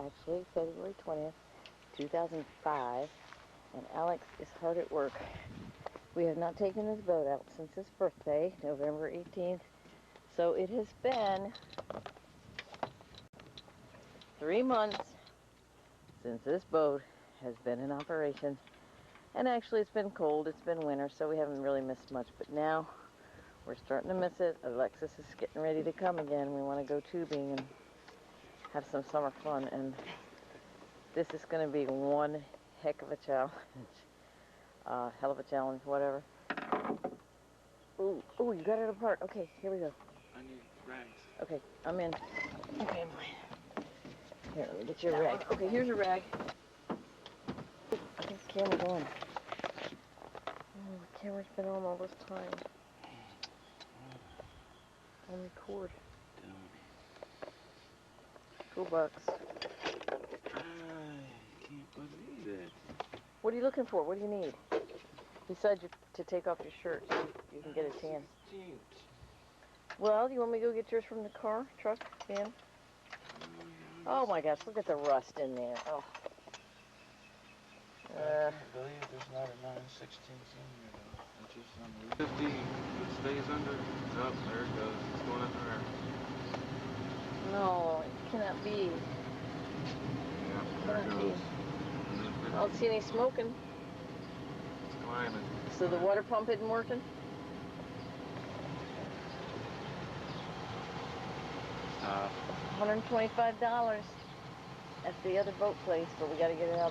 actually February 20th, 2005, and Alex is hard at work. We have not taken this boat out since his birthday, November 18th, so it has been 3 months since this boat has been in operation. And actually it's been cold, it's been winter, so we haven't really missed much, but now we're starting to miss it. Alexis is getting ready to come again. We want to go tubing and have some summer fun, and this is going to be one heck of a challenge. Hell of a challenge, whatever. Ooh, you got it apart. Okay, here we go. I need rags. Okay, I'm in. Okay, here, let me get your rag. Okay, here's your rag. I think the camera's on. Oh, the camera's been on all this time. On record. Go Bucks. I can't believe it. What are you looking for? What do you need? Besides to take off your shirt so you can get a tan. Well, do you want me to go get yours from the car, truck, van? Oh my gosh, look at the rust in there. Oh. I can't believe there's not a 9/16 in here though. That's just unbelievable. 50, it stays under. Oh, there it goes. It's going up there. No, it cannot be. Yeah, there it goes. I don't see any smoking. It's climbing. So the water pump isn't working? $125 at the other boat place, but we got to get it out of